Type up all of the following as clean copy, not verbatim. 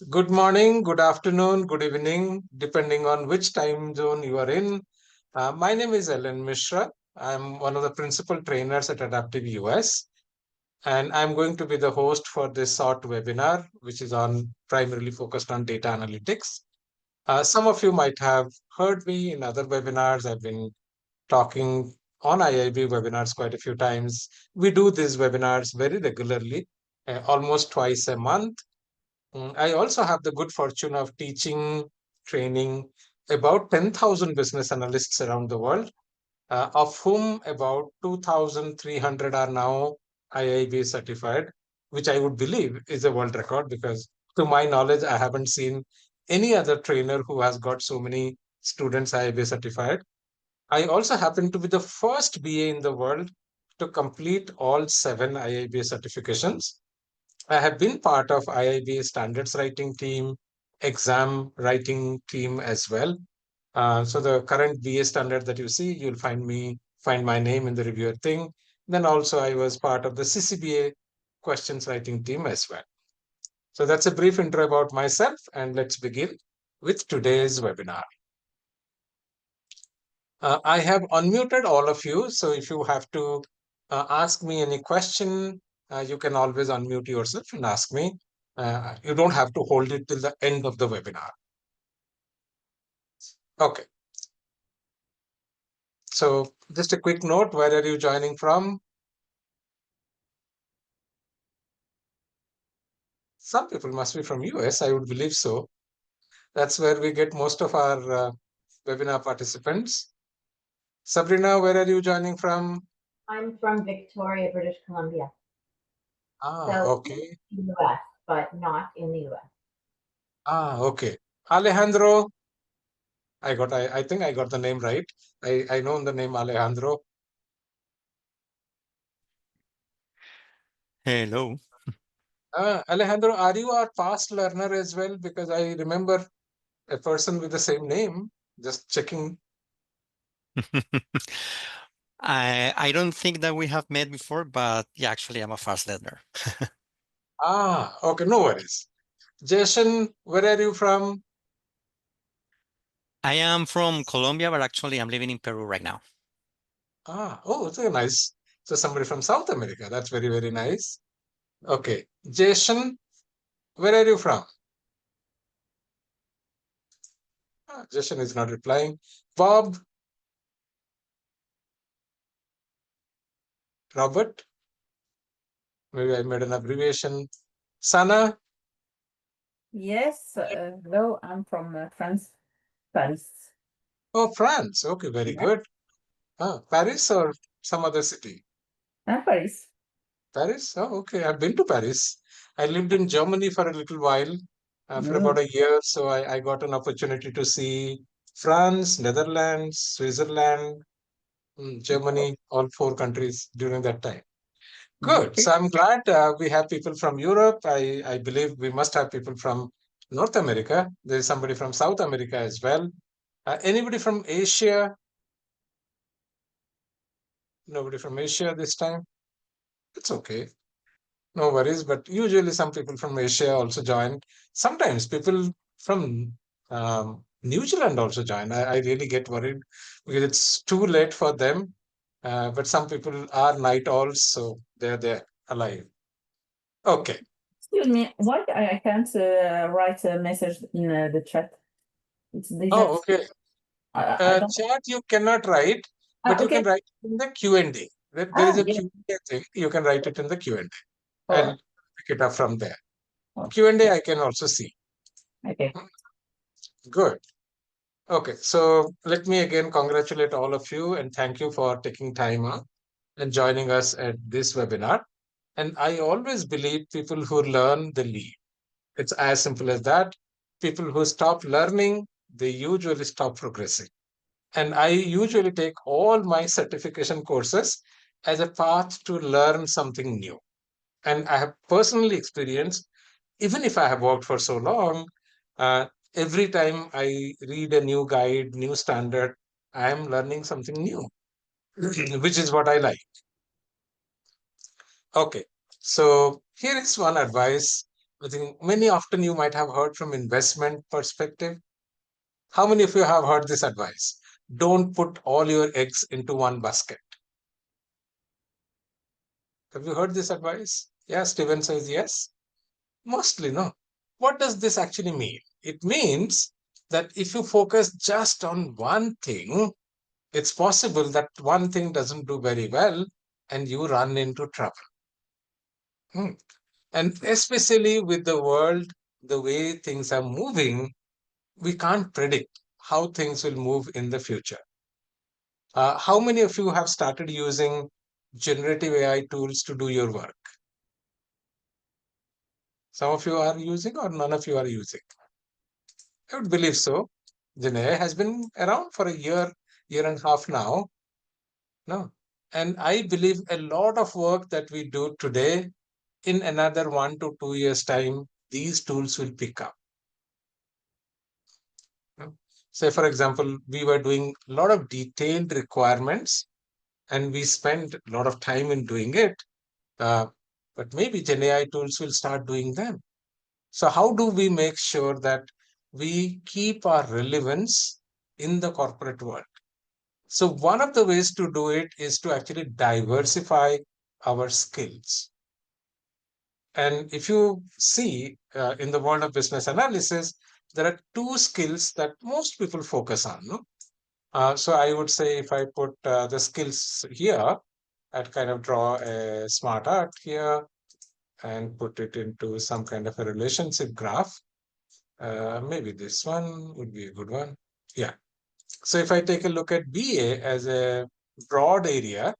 Good morning, good afternoon, good evening, depending on which time zone you are in. My name is LN Mishra. I'm one of the principal trainers at Adaptive US, and I'm going to be the host for this short webinar, which is on primarily focused on data analytics. Some of you might have heard me in other webinars. I've been talking on IIB webinars quite a few times. We do these webinars very regularly, almost twice a month. I also have the good fortune of teaching, training about 10,000 business analysts around the world, of whom about 2,300 are now IIB certified, which I would believe is a world record because, to my knowledge, I haven't seen any other trainer who has got so many students IIB certified. I also happen to be the first BA in the world to complete all 7 IIB certifications. I have been part of IIB standards writing team, exam writing team as well. So the current BA standard that you see, you'll find my name in the reviewer thing. Then also I was part of the CCBA questions writing team as well. So that's a brief intro about myself, and let's begin with today's webinar. I have unmuted all of you, so if you have to ask me any question, you can always unmute yourself and ask me. You don't have to hold it till the end of the webinar. Okay. So just a quick note, where are you joining from? Some people must be from US, I would believe so. That's where we get most of our webinar participants. Sabrina, where are you joining from? I'm from Victoria, British Columbia. Okay. US, but not in the US. Okay. Alejandro, I think I got the name right. I know the name Alejandro. Hello. Alejandro, are you a fast learner as well? Because I remember a person with the same name. Just checking. I don't think that we have met before, but yeah, actually, I'm a fast learner. Okay, no worries. Jason, where are you from? I am from Colombia, but actually, I'm living in Peru right now. It's very nice. So somebody from South America. That's very, very nice. Okay. Jason, where are you from? Jason is not replying. Bob, Robert, maybe I made an abbreviation. Sana, Yes, hello, I'm from France, Paris. oh, France. Okay, very Yeah. good. Paris or some other city? Paris. Paris? Oh, okay. I've been to Paris. I lived in Germany for a little while, for No. about a year. So I got an opportunity to see France, Netherlands, Switzerland, Germany, all 4 countries during that time. Good. Okay. So I'm glad we have people from Europe. I believe we must have people from North America. There's somebody from South America as well. Anybody from Asia? Nobody from Asia this time? It's okay. No worries. But usually some people from Asia also join. Sometimes people from New Zealand also join. I really get worried because it's too late for them. But some people are night owls, so they're there alive. Okay. Excuse me, why I can't write a message in the chat? It's Oh, okay. I don't. Chat you cannot write, but you Okay. can write it in the Q&A. There is a Yeah. Q&A thing. You can write it in the Q&A. All I'll right. pick it up from there. Okay. Q&A I can also see. Okay. Good. Okay, so let me again congratulate all of you and thank you for taking time out and joining us at this webinar. And I always believe people who learn, they lead. It's as simple as that. People who stop learning, they usually stop progressing. And I usually take all my certification courses as a path to learn something new. And I have personally experienced, even if I have worked for so long, uh, every time I read a new guide, new standard, I am learning something new, which is what I like. Okay, so here is one advice I think many often you might have heard from investment perspective. How many of you have heard this advice? Don't put all your eggs into one basket. Have you heard this advice? Yeah, Steven says yes. Mostly no. What does this actually mean? It means that if you focus just on one thing, it's possible that one thing doesn't do very well and you run into trouble. And especially with the world, the way things are moving, we can't predict how things will move in the future. How many of you have started using generative AI tools to do your work? Some of you are using, or none of you are using? I would believe so. Gen AI has been around for a year, year and a half now. No. And I believe a lot of work that we do today, in another 1 to 2 years' time, these tools will pick up. Say, for example, we were doing a lot of detailed requirements and we spent a lot of time in doing it. But maybe Gen AI tools will start doing them. So how do we make sure that we keep our relevance in the corporate world? So one of the ways to do it is to actually diversify our skills. And if you see in the world of business analysis, there are two skills that most people focus on. No? So I would say if I put the skills here, I'd kind of draw a smart art here and put it into some kind of a relationship graph. Maybe this one would be a good one. Yeah. So if I take a look at BA as a broad area,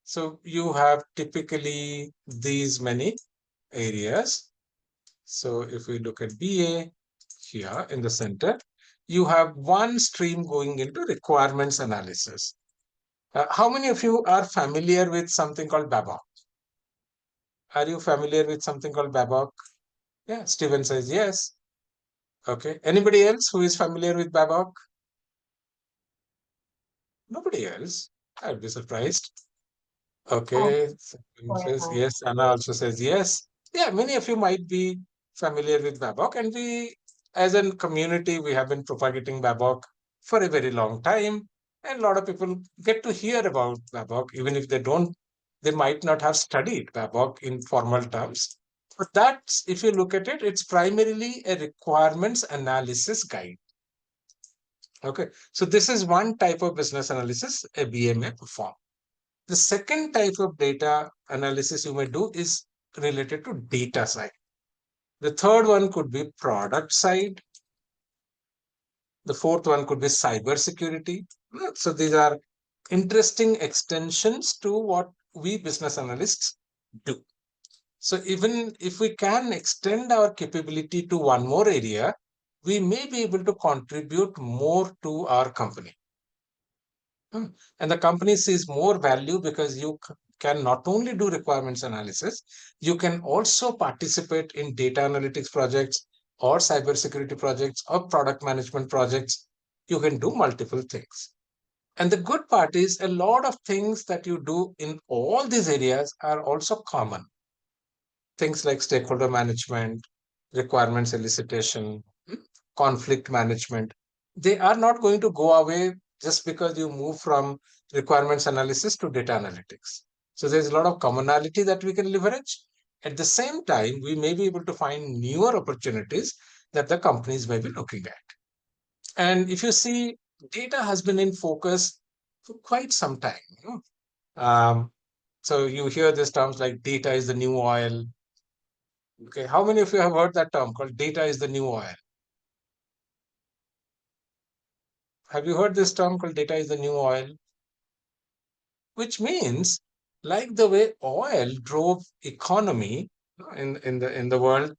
so you have typically these many areas. So if we look at BA here in the center, you have one stream going into requirements analysis. How many of you are familiar with something called BABOK? Are you familiar with something called BABOK? Yeah, Steven says yes. Okay. Anybody else who is familiar with BABOK? Nobody else. I'd be surprised. Okay. Says yes. Anna also says yes. Yeah, many of you might be familiar with Babok, and we, as a community, we have been propagating Babok for a very long time. And a lot of people get to hear about Babok, even if they might not have studied Babok in formal terms. But that's, if you look at it, it's primarily a requirements analysis guide. Okay, so this is one type of business analysis a BMA perform. The second type of data analysis you may do is related to data side. The third one could be product side. The fourth one could be cybersecurity. So these are interesting extensions to what we business analysts do. So even if we can extend our capability to one more area, we may be able to contribute more to our company. And the company sees more value because you can not only do requirements analysis, you can also participate in data analytics projects or cybersecurity projects or product management projects. You can do multiple things. And the good part is a lot of things that you do in all these areas are also common. Things like stakeholder management, requirements elicitation, conflict management, they are not going to go away just because you move from requirements analysis to data analytics. So there's a lot of commonality that we can leverage. At the same time, we may be able to find newer opportunities that the companies may be looking at. And if you see, data has been in focus for quite some time. So you hear these terms like data is the new oil. Okay, how many of you have heard that term called data is the new oil? Have you heard this term called data is the new oil? Which means, like the way oil drove economy in the world,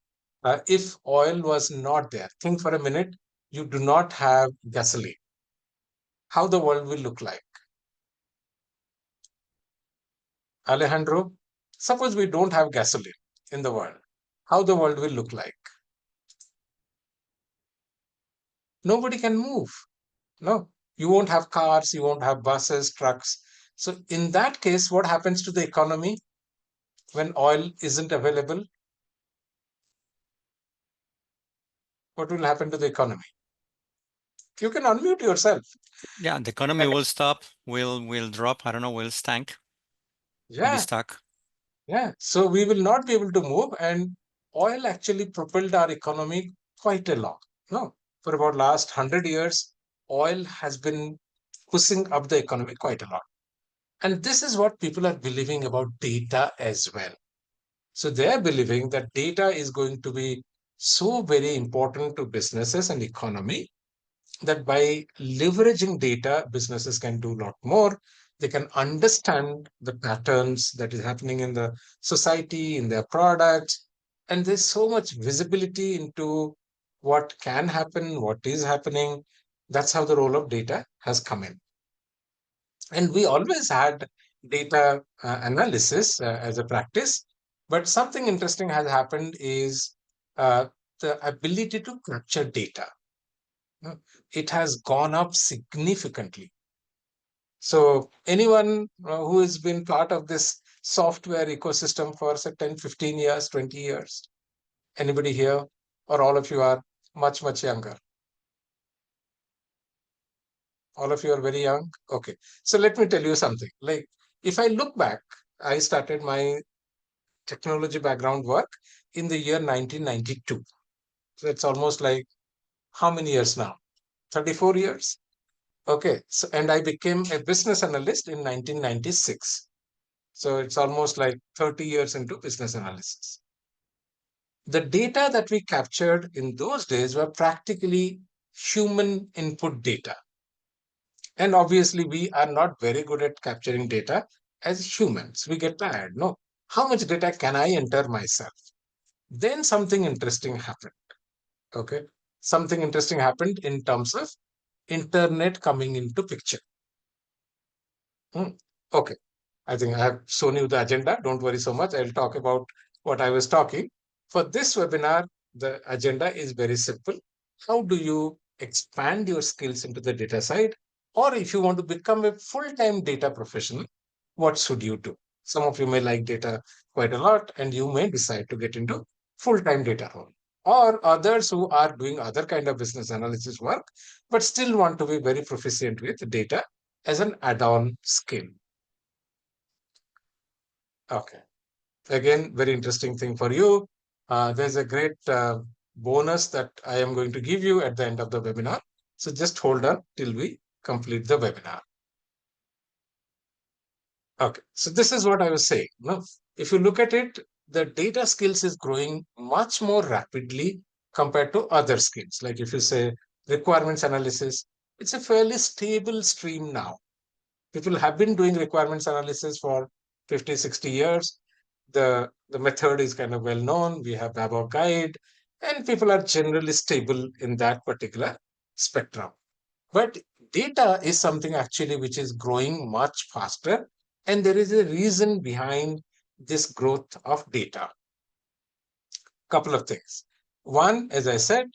if oil was not there, think for a minute, you do not have gasoline. How the world will look like? Alejandro, suppose we don't have gasoline in the world. How the world will look like? Nobody can move. No, you won't have cars, you won't have buses, trucks. So in that case, what happens to the economy when oil isn't available? what will happen to the economy? You can unmute yourself. Yeah, the economy will stop, will drop. I don't know, will stank, will be Yeah, stuck. yeah. So we will not be able to move, and oil actually propelled our economy quite a lot. No, for about last 100 years, oil has been pushing up the economy quite a lot. And this is what people are believing about data as well. So they are believing that data is going to be so very important to businesses and economy that by leveraging data, businesses can do a lot more. They can understand the patterns that is happening in the society, in their products, and there's so much visibility into what can happen, what is happening. That's how the role of data has come in. And we always had data analysis as a practice, but something interesting has happened is the ability to capture data. It has gone up significantly. So anyone who has been part of this software ecosystem for say 10, 15 years, 20 years, anybody here, or all of you are much, much younger? All of you are very young. Okay. So let me tell you something. Like if I look back, I started my technology background work in the year 1992. So it's almost like how many years now? 34 years. Okay. So, and I became a business analyst in 1996. So it's almost like 30 years into business analysis. The data that we captured in those days were practically human input data. And obviously, we are not very good at capturing data as humans. We get tired. No, how much data can I enter myself? Then something interesting happened. Okay. Something interesting happened in terms of internet coming into picture. Okay. I think I have shown you the agenda. Don't worry so much. I'll talk about what I was talking. For this webinar, the agenda is very simple. How do you expand your skills into the data side? Or if you want to become a full-time data professional, what should you do? Some of you may like data quite a lot, and you may decide to get into full-time data role. Or others who are doing other kind of business analysis work, but still want to be very proficient with data as an add-on skill. Okay. Again, very interesting thing for you. There's a great bonus that I am going to give you at the end of the webinar. So just hold on till we complete the webinar. Okay, so this is what I was saying. No, if you look at it, the data skills is growing much more rapidly compared to other skills. Like if you say requirements analysis, it's a fairly stable stream now. People have been doing requirements analysis for 50, 60 years. The method is kind of well known. We have Babok guide, and people are generally stable in that particular spectrum. But data is something actually which is growing much faster, and there is a reason behind this growth of data. Couple of things. One, as I said,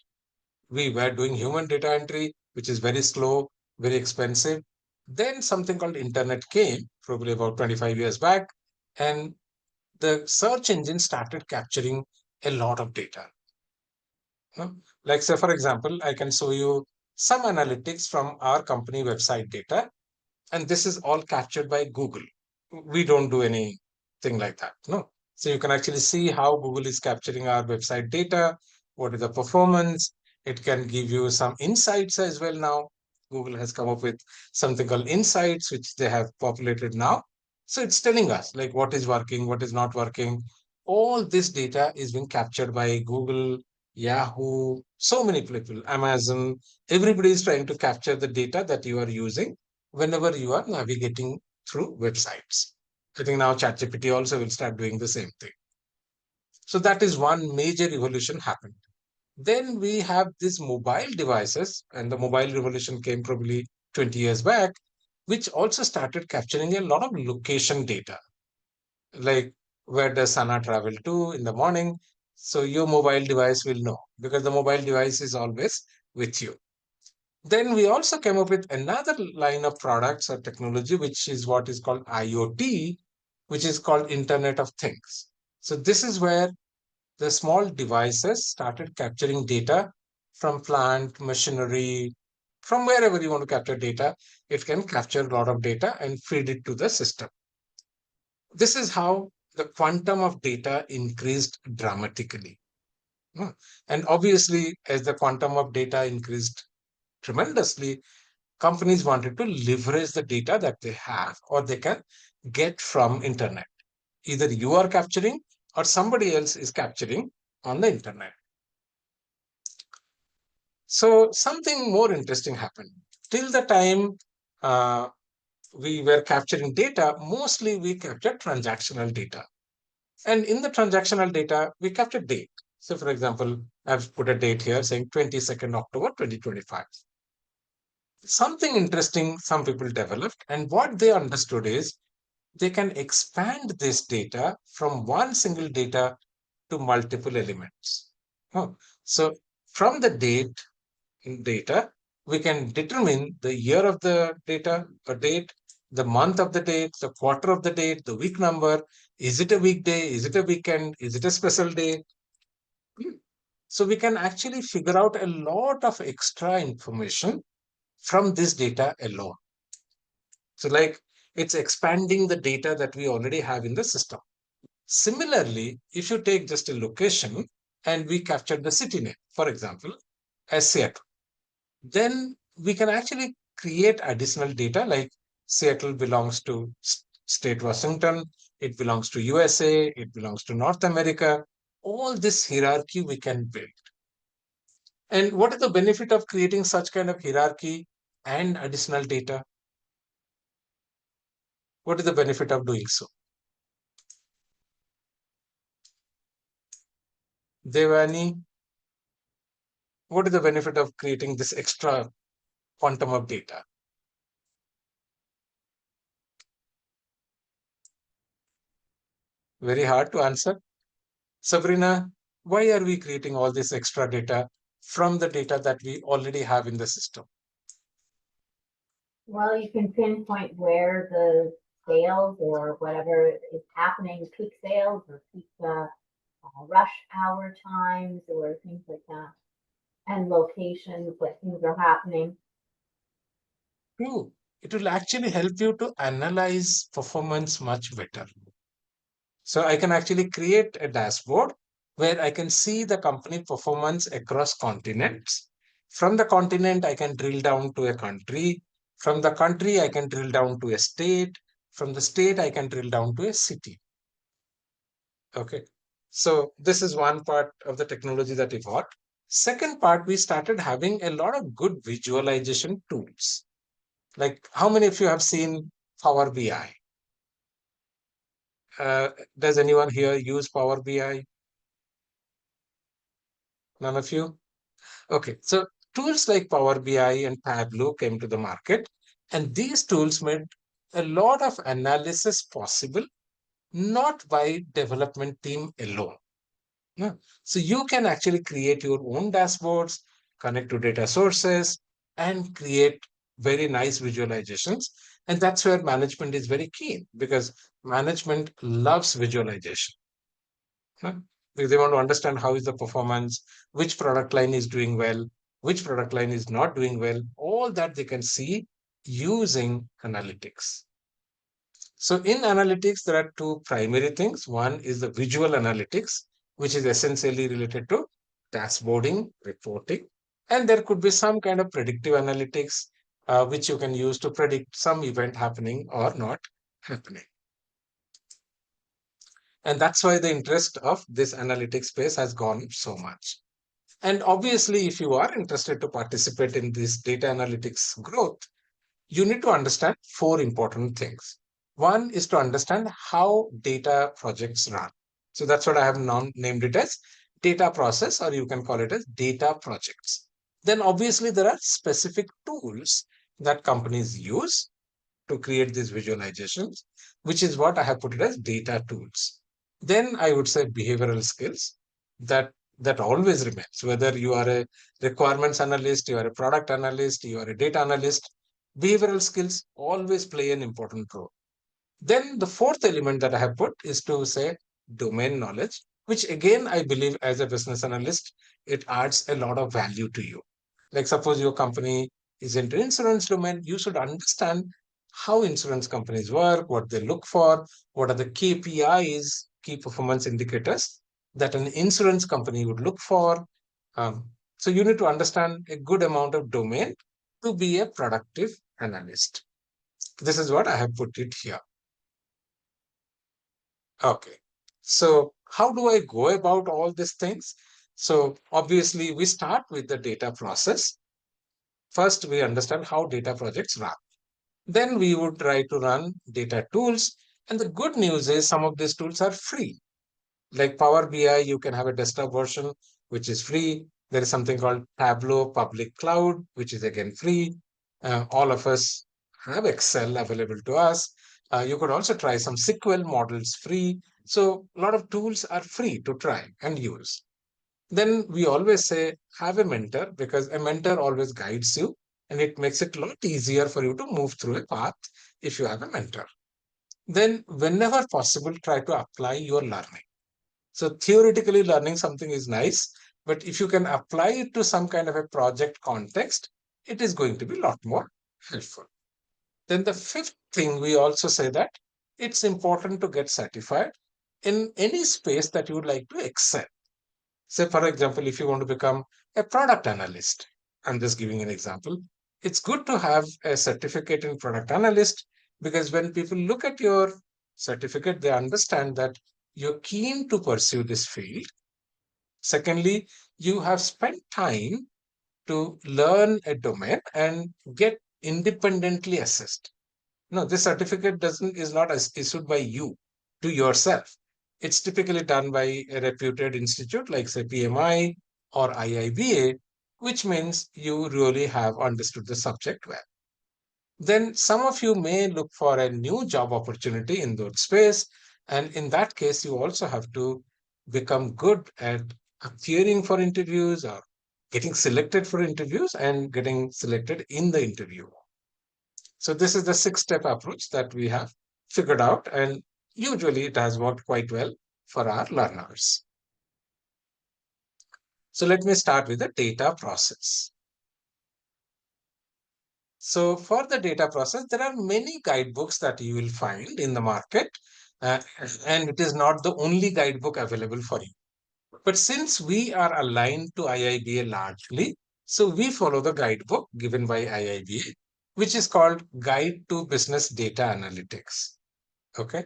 we were doing human data entry, which is very slow, very expensive. Then something called internet came, probably about 25 years back, and the search engine started capturing a lot of data. Like say, for example, I can show you some analytics from our company website data, and this is all captured by Google. We don't do anything like that. No. So you can actually see how Google is capturing our website data, what is the performance. It can give you some insights as well now. Google has come up with something called insights, which they have populated now. So it's telling us like what is working, what is not working. All this data is being captured by Google, Yahoo, so many people, Amazon. Everybody is trying to capture the data that you are using whenever you are navigating through websites. I think now ChatGPT also will start doing the same thing. So that is one major evolution happened. Then we have these mobile devices, and the mobile revolution came probably 20 years back, which also started capturing a lot of location data, like where does Sana travel to in the morning. So your mobile device will know because the mobile device is always with you. Then we also came up with another line of products or technology, which is what is called IoT, which is called Internet of Things. So this is where the small devices started capturing data from plant, machinery, from wherever you want to capture data. It can capture a lot of data and feed it to the system. This is how the quantum of data increased dramatically. And obviously, as the quantum of data increased tremendously, companies wanted to leverage the data that they have or they can get from internet. Either you are capturing or somebody else is capturing on the internet. So something more interesting happened. Till the time we were capturing data, mostly we captured transactional data. And in the transactional data, we captured date. So for example, I've put a date here saying 22nd October 2025. Something interesting some people developed, and what they understood is they can expand this data from one single data to multiple elements. So from the data, we can determine the year of the data, a date, the month of the date, the quarter of the date, the week number. Is it a weekday? Is it a weekend? Is it a special day? So we can actually figure out a lot of extra information from this data alone. So like it's expanding the data that we already have in the system. Similarly, if you take just a location and we capture the city name, for example, as Seattle, then we can actually create additional data like Seattle belongs to state Washington, it belongs to USA, it belongs to North America. All this hierarchy we can build. And what is the benefit of creating such kind of hierarchy and additional data? What is the benefit of doing so? Devani, what is the benefit of creating this extra quantum of data? Very hard to answer. Sabrina, why are we creating all this extra data from the data that we already have in the system? Well, you can pinpoint where the sales or whatever is happening, peak sales or peak rush hour times or things like that, and locations, what things are happening. True. It will actually help you to analyze performance much better. So I can actually create a dashboard where I can see the company performance across continents. From the continent, I can drill down to a country. From the country, I can drill down to a state. From the state, I can drill down to a city. Okay. So this is one part of the technology that we got. Second part, we started having a lot of good visualization tools. Like how many of you have seen Power BI? Does anyone here use Power BI? None of you? Okay, so tools like Power BI and Tableau came to the market, and these tools made a lot of analysis possible, not by development team alone. No. So you can actually create your own dashboards, connect to data sources, and create very nice visualizations. And that's where management is very keen because management loves visualization. Because they want to understand how is the performance, which product line is doing well, which product line is not doing well. All that they can see using analytics. So in analytics, there are two primary things. One is the visual analytics, which is essentially related to dashboarding, reporting. And there could be some kind of predictive analytics, which you can use to predict some event happening or not happening. And that's why the interest of this analytics space has gone so much. And obviously, if you are interested to participate in this data analytics growth, you need to understand four important things. One is to understand how data projects run. So that's what I have named it as data process, or you can call it as data projects. Then obviously there are specific tools that companies use to create these visualizations, which is what I have put it as data tools. Then I would say behavioral skills that always remains, whether you are a requirements analyst, you are a product analyst, you are a data analyst, behavioral skills always play an important role. Then the fourth element that I have put is to say domain knowledge. which again, I believe as a business analyst, it adds a lot of value to you. Like suppose your company is into insurance domain, you should understand how insurance companies work, what they look for, what are the KPIs, key performance indicators that an insurance company would look for. So you need to understand a good amount of domain to be a productive analyst. This is what I have put it here. Okay. So how do I go about all these things? So obviously we start with the data process. First, we understand how data projects run. Then we would try to run data tools. And the good news is some of these tools are free. Like Power BI, you can have a desktop version, which is free. There is something called Tableau Public Cloud, which is again free. All of us have Excel available to us. You could also try some SQL models free. So a lot of tools are free to try and use. Then we always say, have a mentor, because a mentor always guides you and it makes it a lot easier for you to move through a path if you have a mentor. Then whenever possible, try to apply your learning. So theoretically learning something is nice, but if you can apply it to some kind of a project context, it is going to be a lot more helpful. Then the fifth thing, we also say that it's important to get certified in any space that you would like to excel. Say, for example, if you want to become a product analyst, I'm just giving an example. It's good to have a certificate in product analyst, because when people look at your certificate, they understand that you're keen to pursue this field. Secondly, you have spent time to learn a domain and get independently assessed. No, this certificate is not issued by you to yourself. It's typically done by a reputed institute like say PMI or IIBA, which means you really have understood the subject well. Then some of you may look for a new job opportunity in that space. And in that case, you also have to become good at appearing for interviews or getting selected for interviews and getting selected in the interview. So this is the 6-step approach that we have figured out, and usually it has worked quite well for our learners. So let me start with the data process. So for the data process, there are many guidebooks that you will find in the market, and it is not the only guidebook available for you. But since we are aligned to IIBA largely, so we follow the guidebook given by IIBA, which is called Guide to Business Data Analytics. Okay.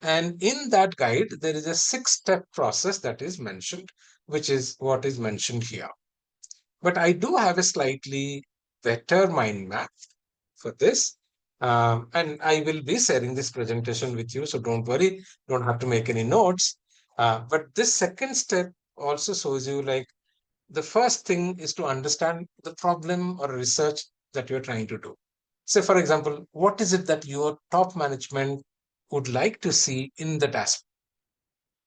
And in that guide, there is a 6-step process that is mentioned, which is what is mentioned here. But I do have a slightly better mind map for this. And I will be sharing this presentation with you. So don't worry, don't have to make any notes. But this second step also shows you like the first thing is to understand the problem or research that you're trying to do. Say, for example, what is it that your top management would like to see in the dashboard?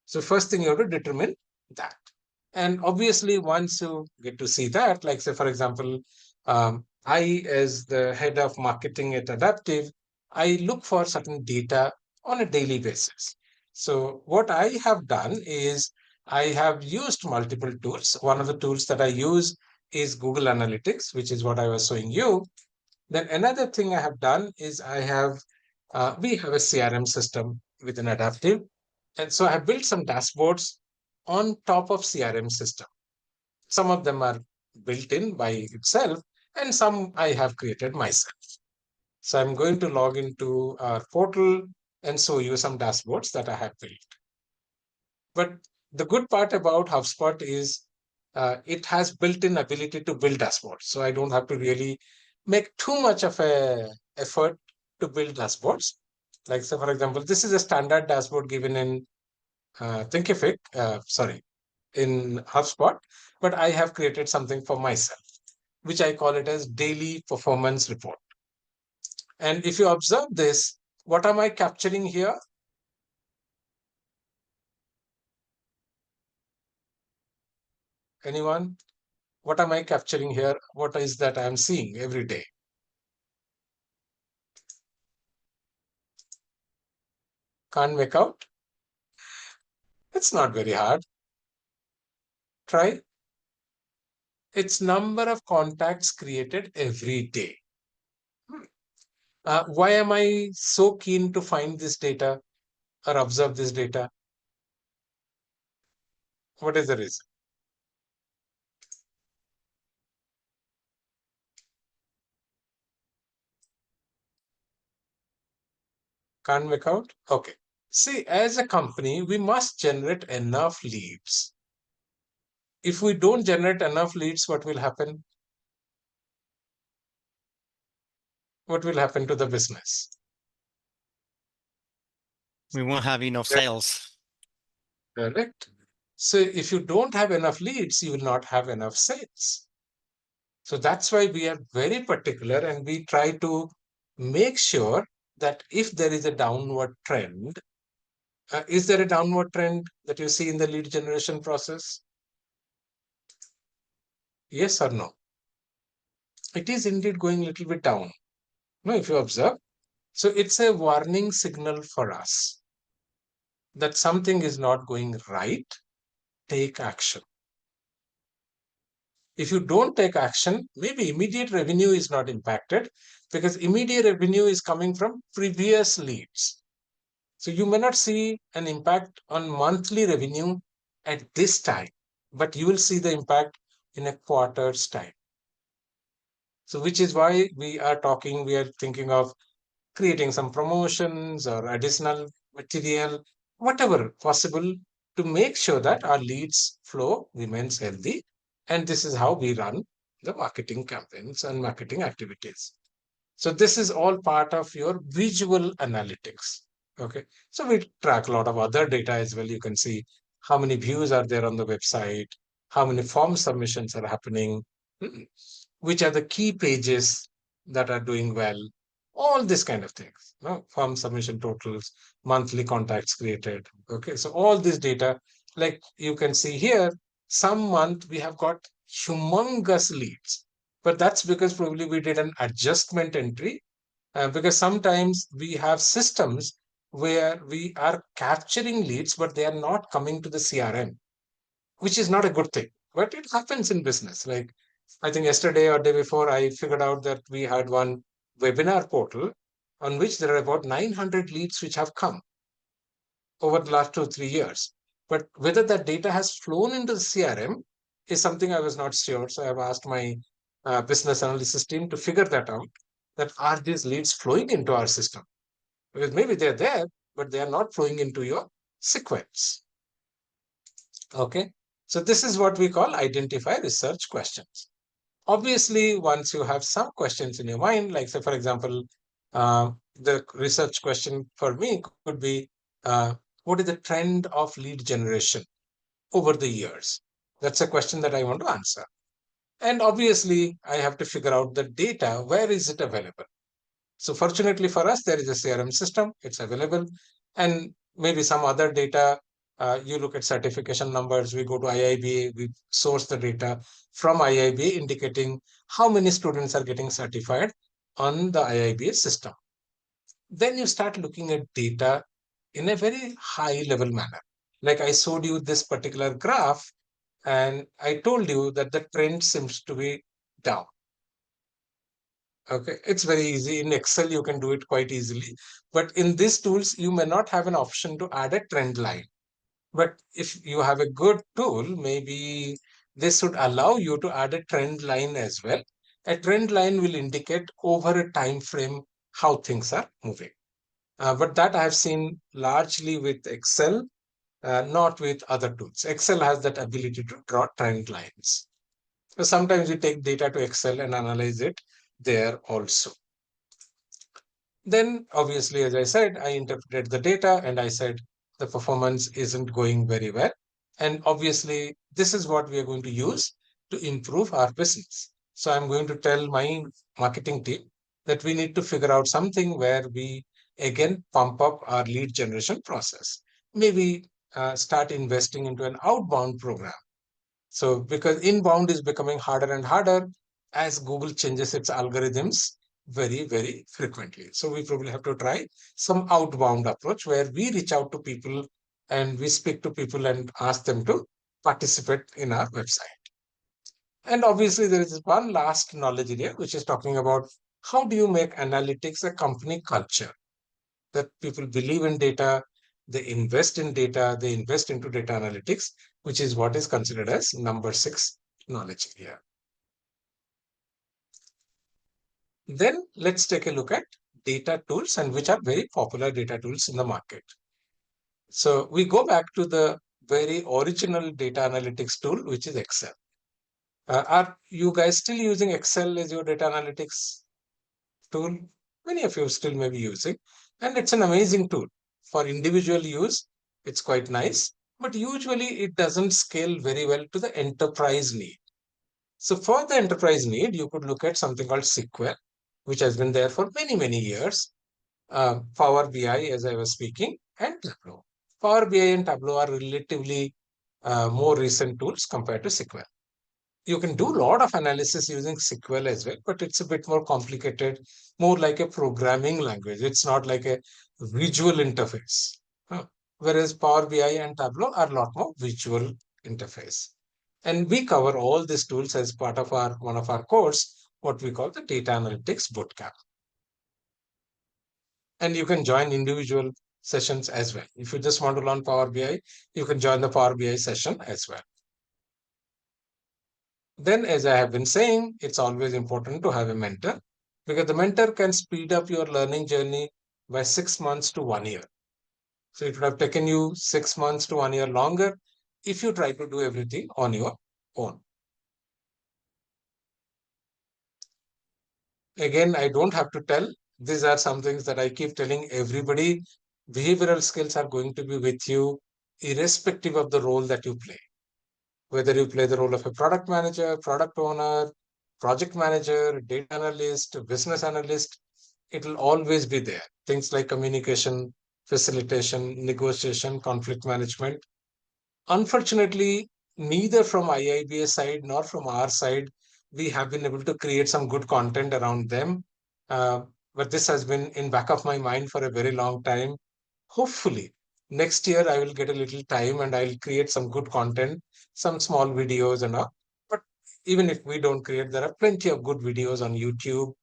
So first thing you have to determine that. And obviously, once you get to see that, like say, for example, I, as the head of marketing at Adaptive, I look for certain data on a daily basis. So what I have done is I have used multiple tools. One of the tools that I use is Google Analytics, which is what I was showing you. Then another thing I have done is we have a CRM system within Adaptive. And so I have built some dashboards on top of CRM system. Some of them are built in by itself, and some I have created myself. So I'm going to log into our portal and show you some dashboards that I have built. But the good part about HubSpot is it has built-in ability to build dashboards. So I don't have to really make too much of a effort to build dashboards. Like, so for example, this is a standard dashboard given in Thinkific, in HubSpot, but I have created something for myself, which I call it as daily performance report. And if you observe this, what am I capturing here? Anyone? What am I capturing here? What is that I'm seeing every day? Can't make out? It's not very hard. Try. It's number of contacts created every day. Why am I so keen to find this data or observe this data? What is the reason? Can't make out? Okay. See, as a company, we must generate enough leads. If we don't generate enough leads, what will happen? What will happen to the business? We won't have enough sales. Correct. So if you don't have enough leads, you will not have enough sales. So that's why we are very particular and we try to make sure that if there is a downward trend, is there a downward trend that you see in the lead generation process? Yes or no? It is indeed going a little bit down. No, if you observe. So it's a warning signal for us that something is not going right. Take action. If you don't take action, maybe immediate revenue is not impacted because immediate revenue is coming from previous leads. So you may not see an impact on monthly revenue at this time, but you will see the impact in a quarter's time. So which is why we are thinking of creating some promotions or additional material, whatever possible to make sure that our leads flow remains healthy. And this is how we run the marketing campaigns and marketing activities. So this is all part of your visual analytics. Okay. So we track a lot of other data as well. You can see how many views are there on the website, how many form submissions are happening, which are the key pages that are doing well, all this kind of things, form submission totals, monthly contacts created. Okay, so all this data, like you can see here, some month we have got humongous leads, but that's because probably we did an adjustment entry because sometimes we have systems where we are capturing leads, but they are not coming to the CRM, which is not a good thing. But it happens in business. Like I think yesterday or day before, I figured out that we had one webinar portal on which there are about 900 leads which have come over the last 2 or 3 years. But whether that data has flown into the CRM is something I was not sure. So I've asked my business analysis team to figure that out. That are these leads flowing into our system? Because maybe they're there, but they are not flowing into your sequence. Okay. So this is what we call identify research questions. Obviously, once you have some questions in your mind, like say, for example, the research question for me could be, what is the trend of lead generation over the years? That's a question that I want to answer. And obviously, I have to figure out the data. Where is it available? So fortunately for us, there is a CRM system. It's available. And maybe some other data. You look at certification numbers. We go to IIBA. We source the data from IIBA indicating how many students are getting certified on the IIBA system. Then you start looking at data in a very high level manner. Like I showed you this particular graph, and I told you that the trend seems to be down. Okay, it's very easy. In Excel, you can do it quite easily. But in these tools, you may not have an option to add a trend line. But if you have a good tool, maybe this should allow you to add a trend line as well. A trend line will indicate over a time frame how things are moving. But that I have seen largely with Excel, not with other tools. Excel has that ability to draw trend lines. So sometimes we take data to Excel and analyze it there also. Then obviously, as I said, I interpreted the data and I said the performance isn't going very well. And obviously, this is what we are going to use to improve our business. So I'm going to tell my marketing team that we need to figure out something where we again pump up our lead generation process. Maybe start investing into an outbound program. So because inbound is becoming harder and harder as Google changes its algorithms very, very frequently. So we probably have to try some outbound approach where we reach out to people and we speak to people and ask them to participate in our website. And obviously, there is one last knowledge area, which is talking about how do you make analytics a company culture, that people believe in data, they invest in data, they invest into data analytics, which is what is considered as number 6 knowledge area. Then let's take a look at data tools, and which are very popular data tools in the market. So we go back to the very original data analytics tool, which is Excel. Are you guys still using Excel as your data analytics tool? Many of you still may be using, and it's an amazing tool. For individual use, it's quite nice, but usually it doesn't scale very well to the enterprise need. So for the enterprise need, you could look at something called SQL, which has been there for many, many years. Power BI, as I was speaking, and Tableau. Power BI and Tableau are relatively more recent tools compared to SQL. You can do a lot of analysis using SQL as well, but it's a bit more complicated, more like a programming language. It's not like a visual interface. Whereas Power BI and Tableau are a lot more visual interface. And we cover all these tools as part of one of our course, what we call the Data Analytics Bootcamp. And you can join individual sessions as well. If you just want to learn Power BI, you can join the Power BI session as well. Then, as I have been saying, it's always important to have a mentor, because the mentor can speed up your learning journey by 6 months to 1 year. So it would have taken you 6 months to 1 year longer if you try to do everything on your own. Again, I don't have to tell. These are some things that I keep telling everybody. Behavioral skills are going to be with you irrespective of the role that you play. Whether you play the role of a product manager, product owner, project manager, data analyst, business analyst, it will always be there. Things like communication, facilitation, negotiation, conflict management. Unfortunately, neither from IIBA side nor from our side, we have been able to create some good content around them. But this has been in back of my mind for a very long time. Hopefully, next year I will get a little time and I'll create some good content, some small videos and all. But even if we don't create, there are plenty of good videos on YouTube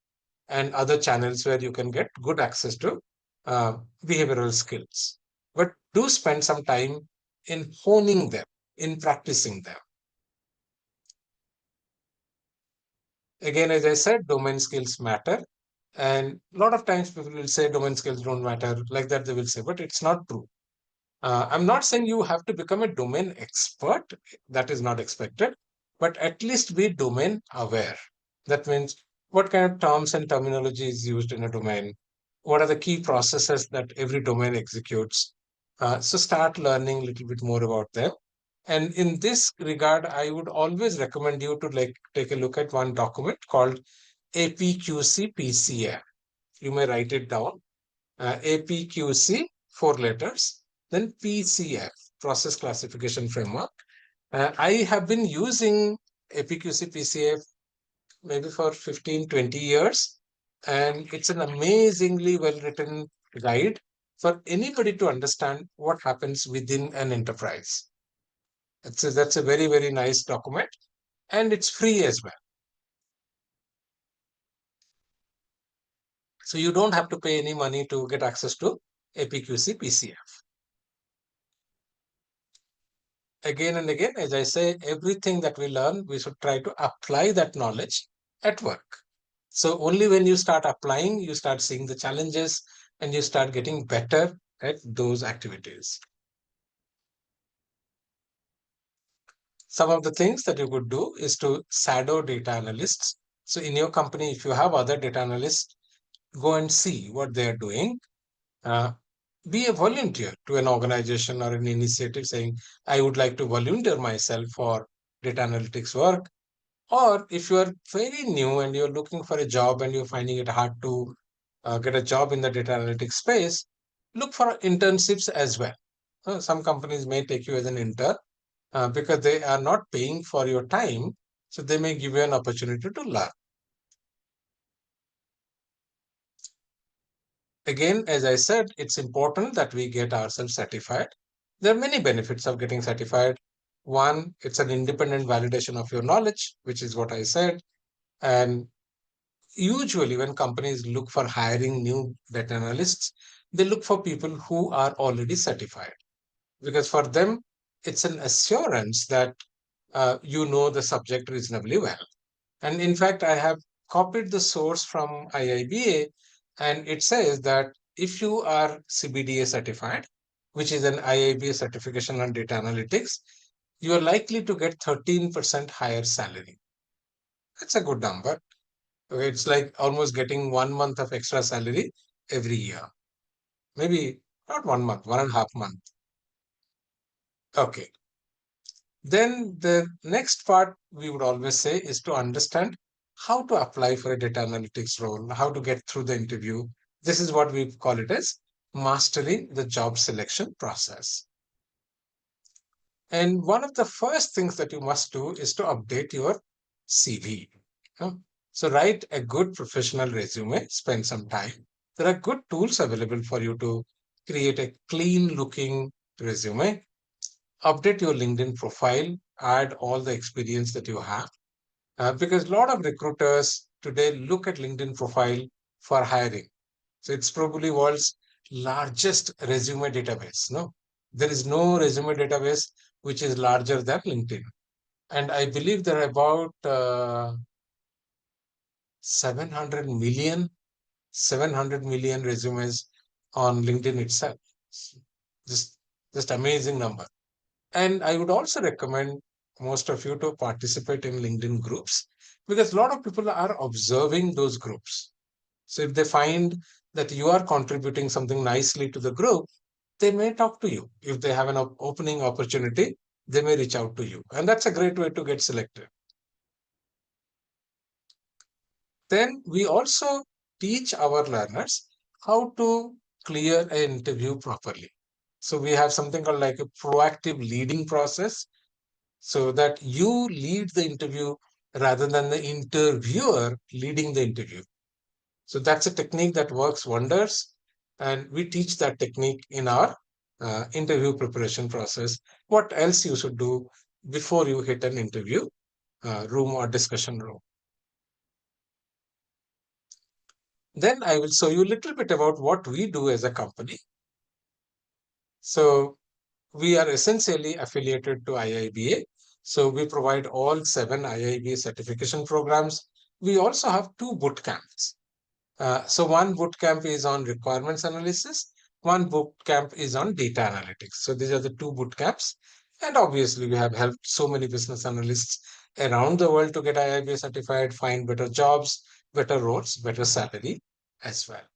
and other channels where you can get good access to behavioral skills. But do spend some time in honing them, in practicing them. Again, as I said, domain skills matter. And a lot of times people will say domain skills don't matter, like that they will say, but it's not true. I'm not saying you have to become a domain expert. That is not expected, but at least be domain aware. That means what kind of terms and terminology is used in a domain? What are the key processes that every domain executes? So start learning a little bit more about them. And in this regard, I would always recommend you to take a look at one document called APQC PCF. You may write it down. APQC, 4 letters, then PCF, Process Classification Framework. I have been using APQC PCF maybe for 15, 20 years, and it's an amazingly well-written guide for anybody to understand what happens within an enterprise. That's a very, very nice document, and it's free as well. So you don't have to pay any money to get access to APQC PCF. Again and again, as I say, everything that we learn, we should try to apply that knowledge at work. So only when you start applying, you start seeing the challenges and you start getting better at those activities. Some of the things that you could do is to shadow data analysts. So in your company, if you have other data analysts, go and see what they're doing. Be a volunteer to an organization or an initiative saying, I would like to volunteer myself for data analytics work. Or if you are very new and you're looking for a job and you're finding it hard to get a job in the data analytics space, look for internships as well. Some companies may take you as an intern because they are not paying for your time. So they may give you an opportunity to learn. Again, as I said, it's important that we get ourselves certified. There are many benefits of getting certified. One, it's an independent validation of your knowledge, which is what I said. And usually when companies look for hiring new data analysts, they look for people who are already certified, because for them, it's an assurance that you know the subject reasonably well. And in fact, I have copied the source from IIBA, and it says that if you are CBDA certified, which is an IIBA certification on data analytics, you are likely to get 13% higher salary. That's a good number. Okay, it's like almost getting 1 month of extra salary every year. Maybe not 1 month, 1.5 month. Okay. Then the next part we would always say is to understand how to apply for a data analytics role, how to get through the interview. This is what we call it as mastering the job selection process. And one of the first things that you must do is to update your CV. So write a good professional resume, spend some time. There are good tools available for you to create a clean looking resume. Update your LinkedIn profile, add all the experience that you have. Because a lot of recruiters today look at LinkedIn profile for hiring. So it's probably world's largest resume database. No, there is no resume database which is larger than LinkedIn. And I believe there are about 700 million resumes on LinkedIn itself. Just, just amazing number. And I would also recommend most of you to participate in LinkedIn groups, because a lot of people are observing those groups. So if they find that you are contributing something nicely to the group, they may talk to you. If they have an opening opportunity, they may reach out to you. And that's a great way to get selected. Then we also teach our learners how to clear an interview properly. So we have something called like a proactive leading process, so that you lead the interview rather than the interviewer leading the interview. So that's a technique that works wonders. And we teach that technique in our interview preparation process. What else you should do before you hit an interview room or discussion room. Then I will show you a little bit about what we do as a company. So we are essentially affiliated to IIBA. So we provide all 7 IIBA certification programs. We also have 2 boot camps. So one boot camp is on requirements analysis. One boot camp is on data analytics. So these are the 2 boot camps. And obviously, we have helped so many business analysts around the world to get IIBA certified, find better jobs, better roles, better salary as well.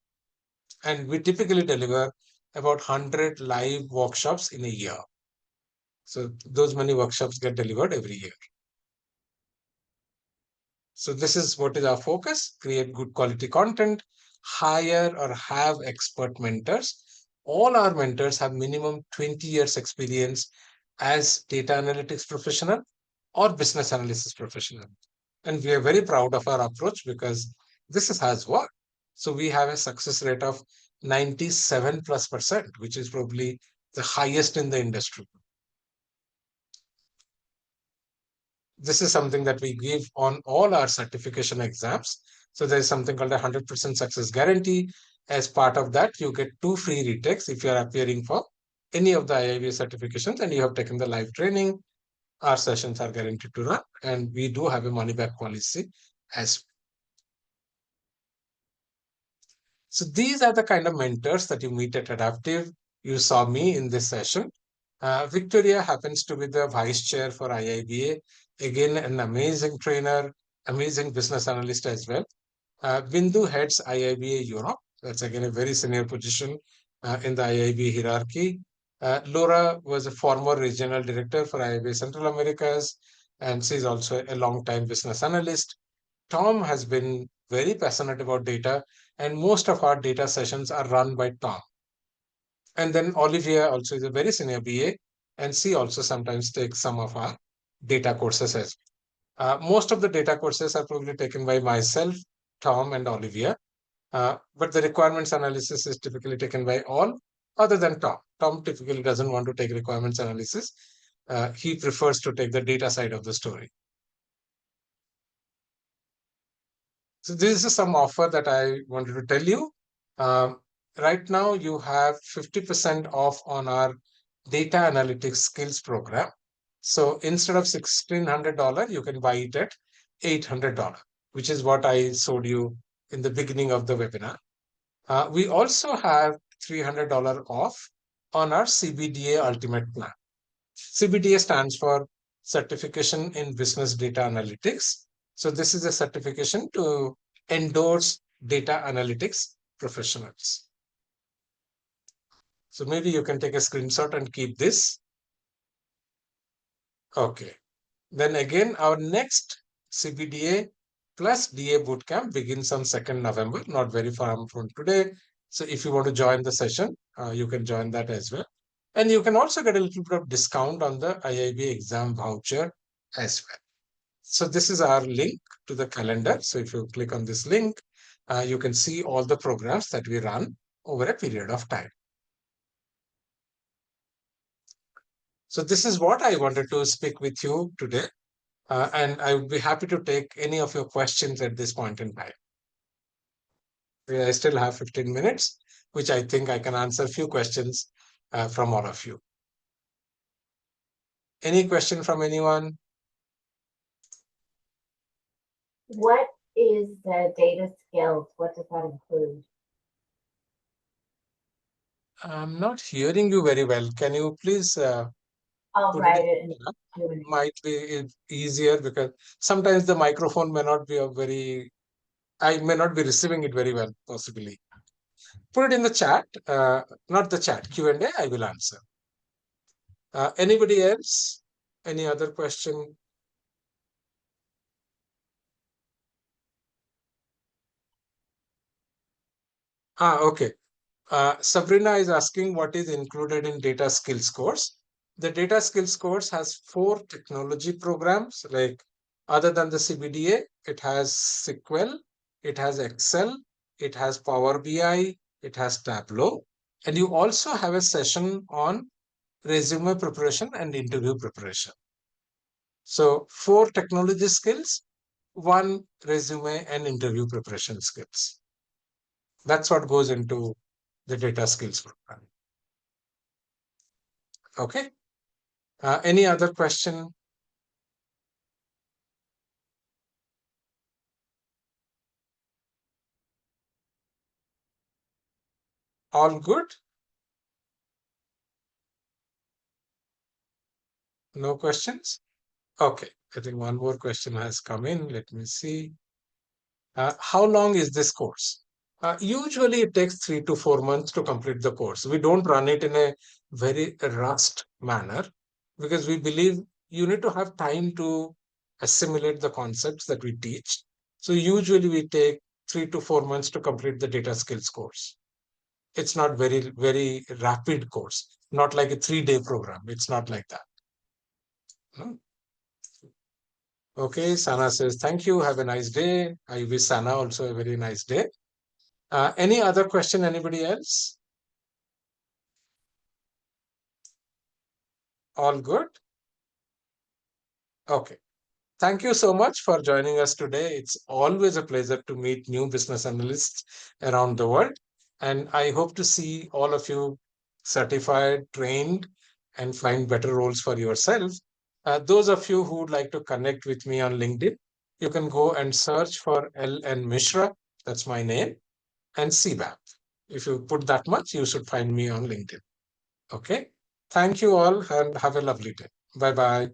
And we typically deliver about 100 live workshops in a year. So those many workshops get delivered every year. So this is what is our focus: create good quality content, hire or have expert mentors. All our mentors have minimum 20 years experience as data analytics professional or business analysis professional. And we are very proud of our approach because this has worked. So we have a success rate of 97+%, which is probably the highest in the industry. This is something that we give on all our certification exams. So there's something called a 100% success guarantee. As part of that, you get 2 free retakes if you are appearing for any of the IIBA certifications and you have taken the live training. Our sessions are guaranteed to run, and we do have a money back policy as well. So these are the kind of mentors that you meet at Adaptive. You saw me in this session. Victoria happens to be the vice chair for IIBA. Again, an amazing trainer, amazing business analyst as well. Bindu heads IIBA Europe. That's again a very senior position in the IIBA hierarchy. Laura was a former regional director for IIBA Central Americas, and she's also a long-time business analyst. Tom has been very passionate about data, and most of our data sessions are run by Tom. And then Olivia also is a very senior BA, and she also sometimes takes some of our data courses as well. Most of the data courses are probably taken by myself, Tom, and Olivia. But the requirements analysis is typically taken by all other than Tom. Tom typically doesn't want to take requirements analysis. he prefers to take the data side of the story. So this is some offer that I wanted to tell you. Right now, you have 50% off on our data analytics skills program. So instead of $1,600, you can buy it at $800, which is what I showed you in the beginning of the webinar. We also have $300 off on our CBDA Ultimate Plan. CBDA stands for Certification in Business Data Analytics. So this is a certification to endorse data analytics professionals. So maybe you can take a screenshot and keep this. Okay. Then again, our next CBDA plus DA bootcamp begins on 2nd November, not very far from today. So if you want to join the session, you can join that as well. And you can also get a little bit of discount on the IIB exam voucher as well. So this is our link to the calendar. So if you click on this link, you can see all the programs that we run over a period of time. So this is what I wanted to speak with you today. And I would be happy to take any of your questions at this point in time. I still have 15 minutes, which I think I can answer a few questions from all of you. Any question from anyone? What is the data skills? What does that include? I'm not hearing you very well. Can you please I'll put write it it in? and Might be easier because sometimes the microphone may not be I may not be receiving it very well, possibly. Put it in the chat, not the chat, Q&A, I will answer. Anybody else? Any other question? Okay. Sabrina is asking what is included in data skills course. The data skills course has 4 technology programs, like other than the CBDA, it has SQL, it has Excel, it has Power BI, it has Tableau, and you also have a session on resume preparation and interview preparation. So 4 technology skills, 1 resume and interview preparation skills. That's what goes into the data skills program. Okay. Any other question? All good? No questions? Okay. I think one more question has come in. Let me see. How long is this course? Usually it takes 3 to 4 months to complete the course. We don't run it in a very rushed manner because we believe you need to have time to assimilate the concepts that we teach. So usually we take 3 to 4 months to complete the data skills course. It's not very rapid course, not like a 3-day program. It's not like that. No? Okay, Sana says, thank you. Have a nice day. I wish Sana also a very nice day. Any other question, anybody else? All good? Okay. Thank you so much for joining us today. It's always a pleasure to meet new business analysts around the world. And I hope to see all of you certified, trained, and find better roles for yourself. Those of you who would like to connect with me on LinkedIn, you can go and search for LN Mishra. That's my name. And CBAP. If you put that much, you should find me on LinkedIn. Okay. Thank you all and have a lovely day. Bye-bye.